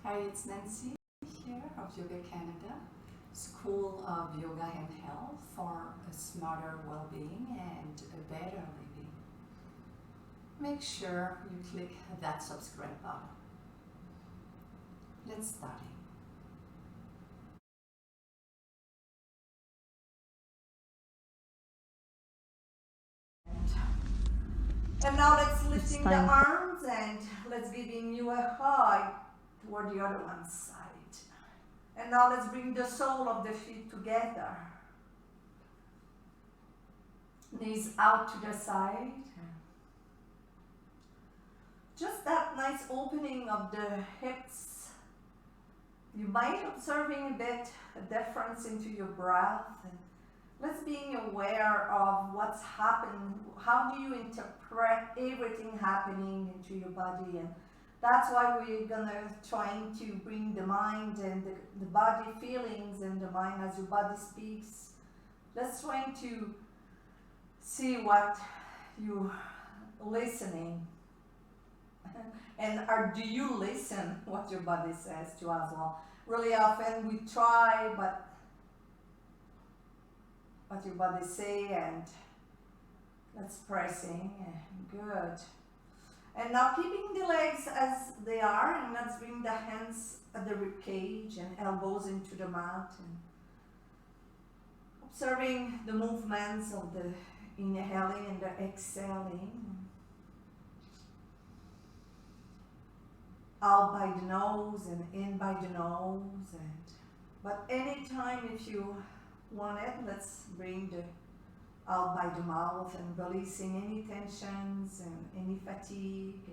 Hi, it's Nancy here of YogaCanada, School of Yoga and Health for a smarter well-being and a better living. Make sure you click that subscribe button. Let's start. And now let's lifting the arms and let's giving you a hug toward the other one side. And now let's bring the sole of the feet together. Knees out to the side. Just that nice opening of the hips. You might observing a bit a difference into your breath. And let's being aware of what's happening. How do you interpret everything happening into your body? And that's why we're gonna trying to bring the mind and the body feelings and the mind as your body speaks. Let's trying to see what you listening. And do you listen what your body says to as well? Really often we try, but what your body say, and that's pressing. Good. And now keeping the legs as they are, and let's bring the hands at the rib cage and elbows into the mat, and observing the movements of the inhaling and the exhaling. Out by the nose and in by the nose, but anytime if you want it, let's bring the out by the mouth and releasing any tensions and any fatigue,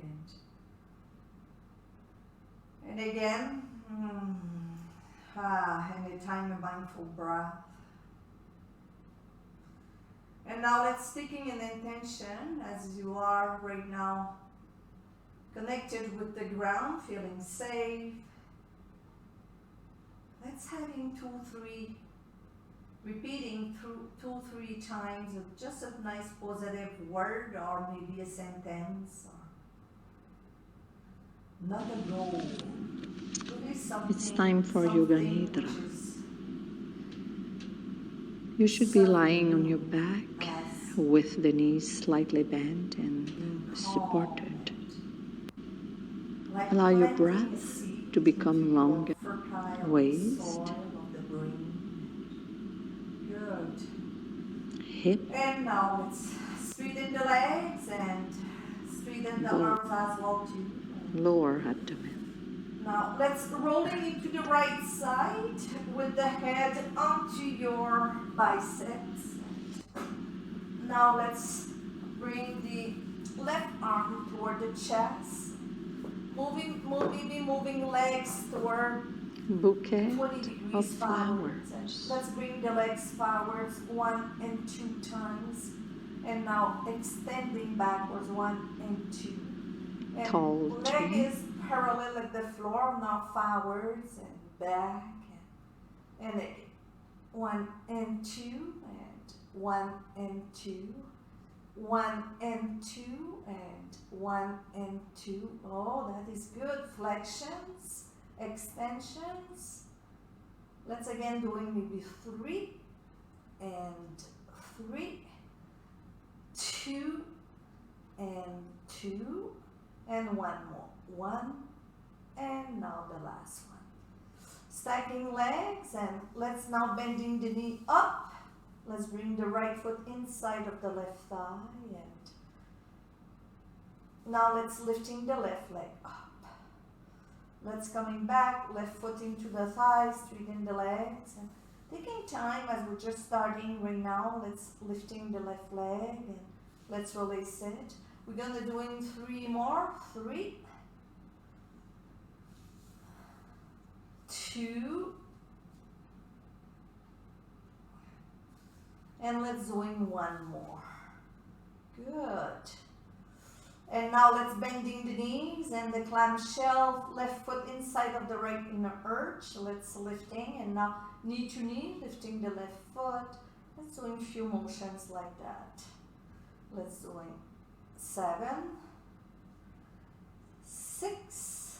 and again, anytime a mindful breath. And now let's taking an intention as you are right now, connected with the ground, feeling safe. Let's having repeating through 2-3 times of just a nice positive word or maybe a sentence. Or not a goal. It's time for Yoga Nidra. You should be lying on your back with the knees slightly bent and supported. Allow your breath to become long at waist, hip, and now let's straighten the legs and straighten the arms as well too. Lower abdomen. Now let's rolling into the right side with the head onto your biceps. Now let's bring the left arm toward the chest. Moving legs toward bouquet 20 degrees of forward. flowers. Let's bring the legs forwards 1 and 2 times. And now extending backwards 1 and 2. And tall leg tree. is parallel at the floor, now forwards and back. And again. 1 and 2 and 1 and 2. 1 and 2 and 1 and 2. Oh, that is good. Flexions, extensions. Let's again doing maybe 3 and 3, 2 and 2, and 1 more. 1 and now the last one. Stacking legs, and let's now bending the knee up. Let's bring the right foot inside of the left thigh, and now let's lifting the left leg up. Let's coming back, left foot into the thigh, straighten the legs, and taking time as we're just starting right now. Let's lifting the left leg and let's release it. We're gonna doing 3 more. 3, 2, and let's doing 1 more. Good. And now let's bending the knees and the clamshell, left foot inside of the right inner arch. Let's lifting, and now knee to knee, lifting the left foot. Let's doing a few motions like that. Let's doing 7, 6,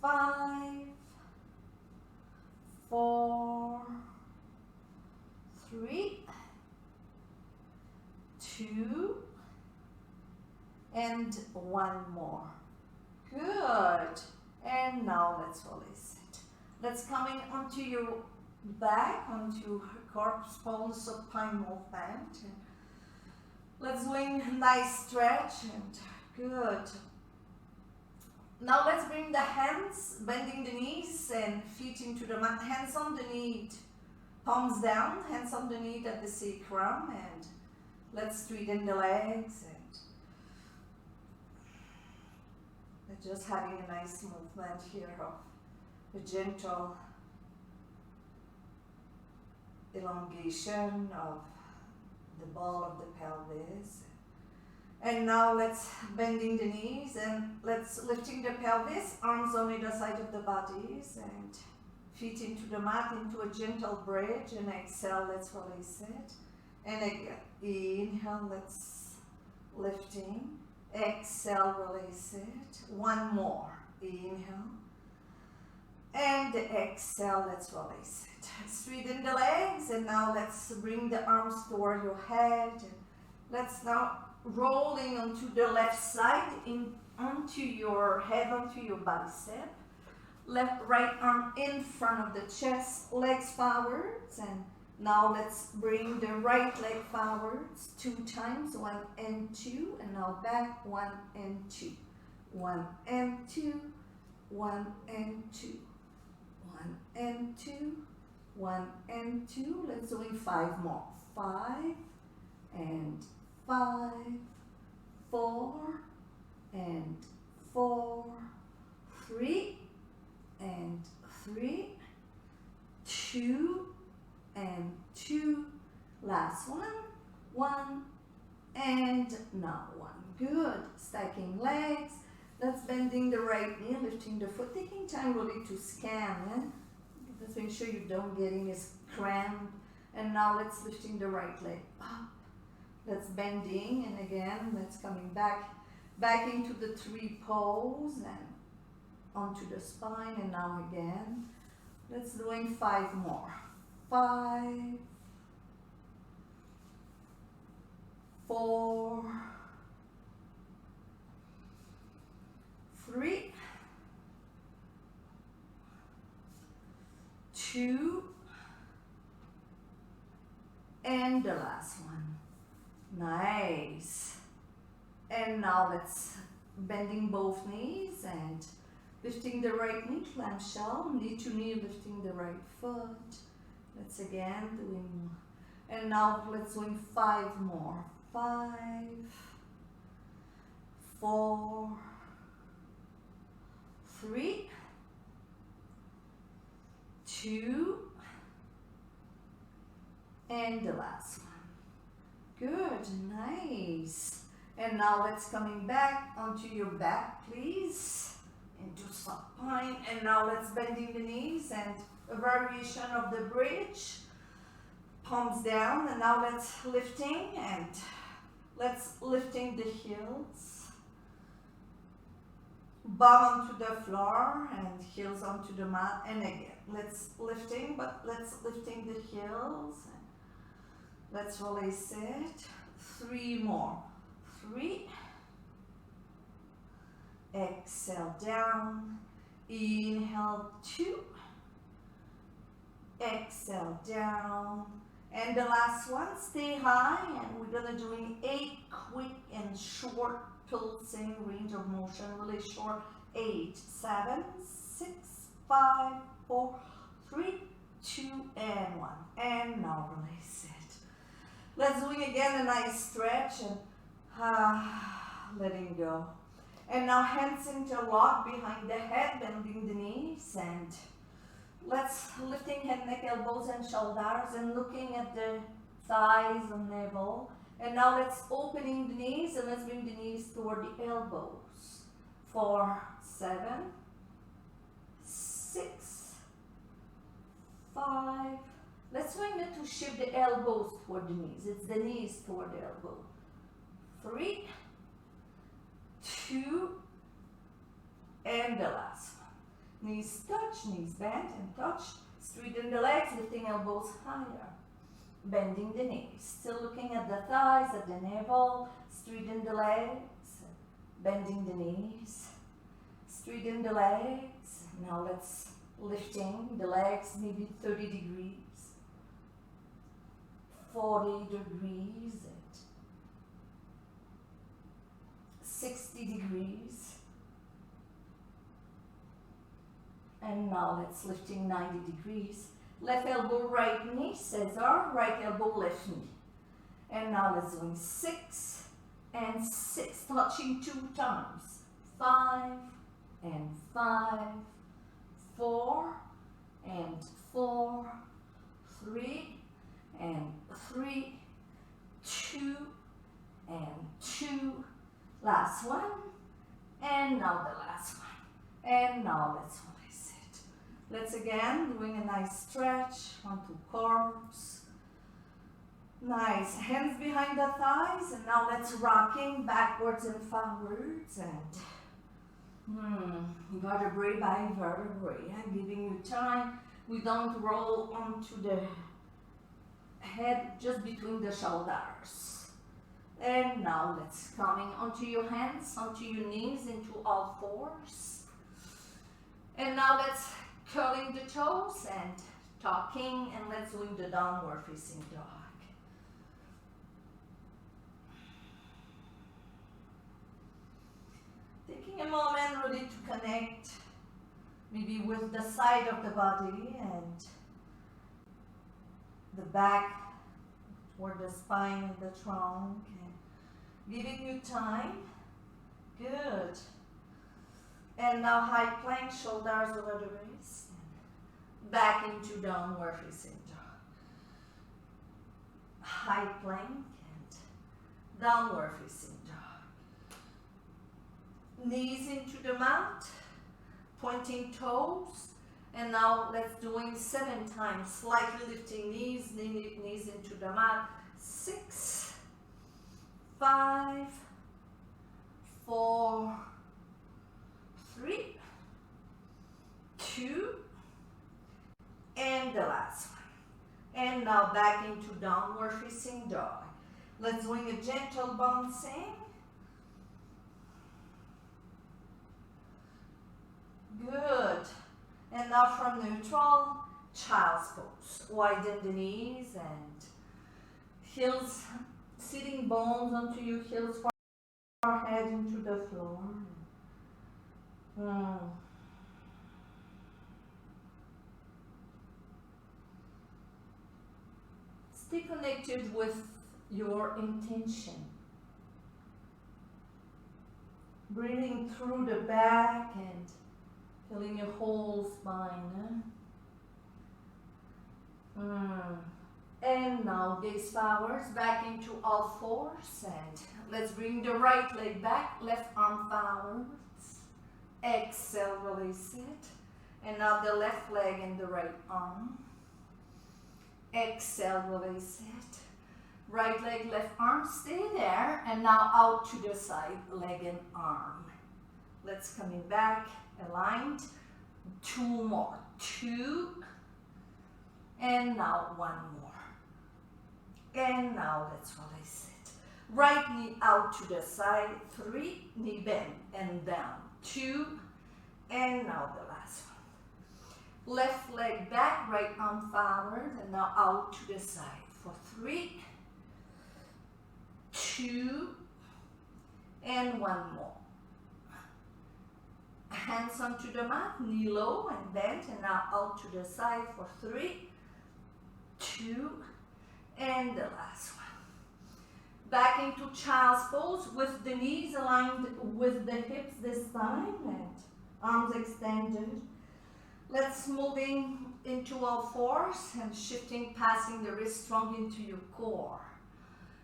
5, 4, 3, 2, and 1 more. Good. And now let's release it. Let's coming onto your back, onto corpuscle supine movement. Let's doing a nice stretch and good. Now let's bring the hands, bending the knees and feet into the mat. Hands on the knee, palms down, hands on the knee at the sacrum, and let's straighten the legs and just having a nice movement here of a gentle elongation of the ball of the pelvis. And now let's bending the knees and let's lifting the pelvis, arms on either side of the bodies and feet into the mat into a gentle bridge, and exhale, let's release it. And again, inhale, let's lifting, exhale, release it. One more, inhale, and exhale, let's release it. Straighten the legs, and now let's bring the arms toward your head. And let's now rolling onto the left side, onto your head, onto your bicep. Right arm in front of the chest, legs forwards, and now let's bring the right leg forwards 2 times, 1 and 2, and now back 1 and 2, 1 and 2, 1 and 2, 1 and 2, 1 and 2. Let's do 5 more. 5 and 5, 4 and 4, 3 and 3, 2 and 2, last one, 1 and now 1. Good. Stacking legs. Let's bending the right knee, lifting the foot, taking time really to scan. Let's make sure you don't get any cramp. And now let's lifting the right leg up. Let's bending, and again, let's coming back into the 3 pose and onto the spine, and now again. Let's doing 5 more. 5, 4, 3, 2, and the last one. Nice. And now let's bending both knees and lifting the right knee, clamshell, knee to knee, lifting the right foot. Let's again doing, and now let's doing 5 more. 5, 4, 3, 2, and the last one. Good, nice. And now let's coming back onto your back, please, into supine. And now let's bending the knees and a variation of the bridge, palms down. And now let's lifting, and let's lifting the heels, bum onto the floor and heels onto the mat. And again, let's lifting, but let's lifting the heels. Let's release it. 3 more. 3. Exhale down. Inhale 2. Exhale down. And the last one, stay high. And we're gonna doing 8 quick and short pulsing range of motion. Really short. 8, 7, 6, 5, 4, 3, 2, and 1. And now release it. Let's doing again a nice stretch and letting go. And now hands interlock behind the head, bending the knees, and let's lifting head, neck, elbows, and shoulders, and looking at the thighs and navel. And now let's opening the knees, and let's bring the knees toward the elbows. 4, 7, 6, 5. Let's try not to shift the elbows toward the knees. It's the knees toward the elbow. 3, 2, and the last one. Knees touch, knees bend and touch. Straighten the legs, lifting elbows higher. Bending the knees. Still looking at the thighs, at the navel. Straighten the legs. Bending the knees. Straighten the legs. Now let's lifting the legs maybe 30 degrees. 40 degrees. 60 degrees. And now let's lifting 90 degrees. Left elbow, right knee, scissor, right elbow, left knee. And now let's doing 6 and 6, touching 2 times. 5 and 5, 4 and 4, 3 and 3, 2 and 2. Last one. And now the last one. And now let's release it. Let's again doing a nice stretch onto corpse. Nice. Hands behind the thighs. And now let's rocking backwards and forwards. And vertebrae by vertebrae. I'm giving you time. We don't roll onto the head, just between the shoulders. And now let's coming onto your hands, onto your knees, into all fours. And now let's curling the toes and talking, and let's doing the downward facing dog. Taking a moment really to connect maybe with the side of the body and the back toward the spine and the trunk. Giving you time. Good. And now high plank, shoulders over the waist. Back into downward facing dog. High plank and downward facing dog. Knees into the mat. Pointing toes. And now let's doing 7 times. Slightly lifting knees, knees into the mat. 6. 5, 4, 3, 2, and the last one. And now back into downward facing dog. Let's doing a gentle bouncing. Good. And now from neutral, child's pose. Widen the knees and heels. Sitting bones onto your heels, forehead into the floor. Stay connected with your intention. Breathing through the back and feeling your whole spine. And now gaze forwards, back into all fours, and let's bring the right leg back, left arm forwards. Exhale, release it. And now the left leg and the right arm. Exhale, release it. Right leg, left arm, stay there. And now out to the side, leg and arm. Let's coming back, aligned. 2 more. 2. And now 1 more. And now let's release it. Right knee out to the side. 3, knee bend and down. 2, and now the last one. Left leg back, right arm forward, and now out to the side for 3, 2, and 1 more. Hands onto the mat, knee low and bent, and now out to the side for 3, 2, and the last one. Back into child's pose with the knees aligned with the hips this time and arms extended. Let's moving into all fours and shifting, passing the wrist strong into your core.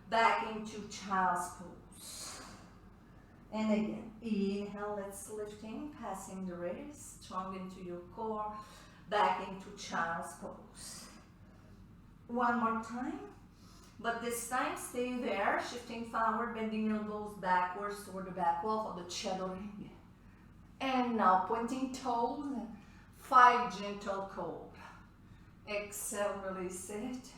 Back into child's pose. And again, inhale, let's lifting, passing the wrist strong into your core. Back into child's pose. One more time. But this time, stay there, shifting forward, bending elbows backwards toward the back wall for the shadowing. And now pointing toes, 5 gentle cobra. Exhale, release it.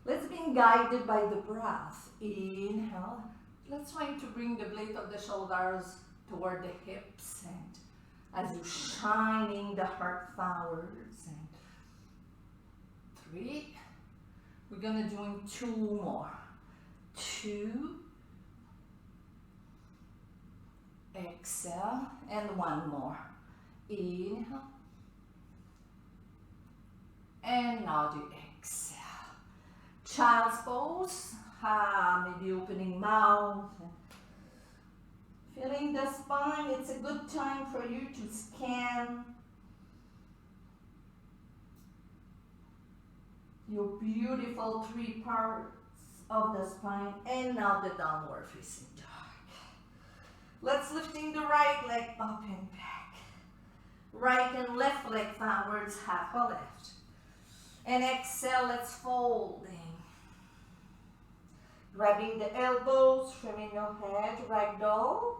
Let's be guided by the breath. Inhale. Let's try to bring the blade of the shoulders toward the hips, and as you shining the heart forwards. And 3. We're gonna do 2 more. 2. Exhale, and 1 more. Inhale. And now the exhale. Child's pose. Maybe opening mouth. Feeling the spine. It's a good time for you to scan your beautiful 3 parts of the spine. And now the downward facing dog. Let's lifting the right leg up and back. Right and left leg forwards, half a left. And exhale, let's folding. Grabbing the elbows, trimming your head, ragdoll.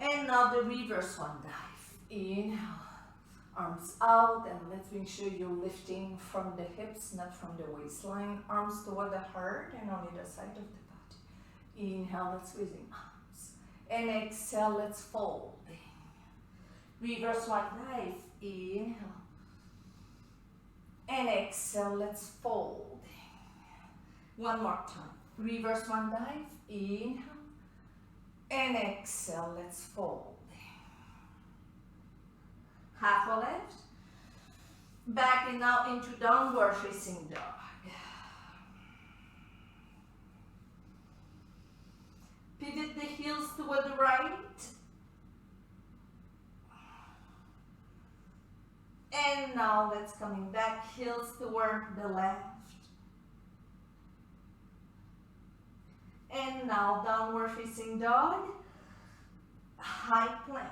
And now the reverse one dive. Inhale, arms out, and let's make sure you're lifting from the hips, not from the waistline. Arms toward the heart and on either side of the body. Inhale, let's raising arms. And exhale, let's folding. Reverse one dive. Inhale. And exhale, let's folding. One more time. Reverse one dive. Inhale. And exhale, let's fold. Half a left. Backing now into downward facing dog. Pivot the heels toward the right. And now let's coming back, heels toward the left. And now downward facing dog, high plank,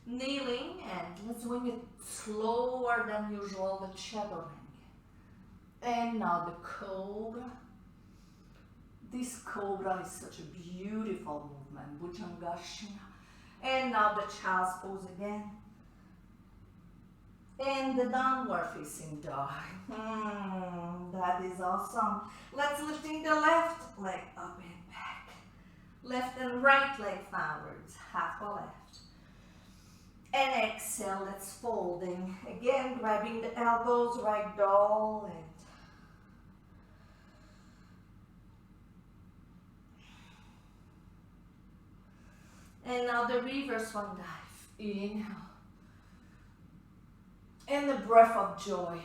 kneeling, and let's wing it slower than usual, the shadowing. And now the cobra. This cobra is such a beautiful movement, Bhujangasana. And now the child's pose again. And the downward facing dog. That is awesome. Let's lifting the left leg up and back. Left and right leg forwards, half a left. And exhale, let's folding. Again, grabbing the elbows, ragdoll, and now the reverse one dive. Inhale. And the breath of joy.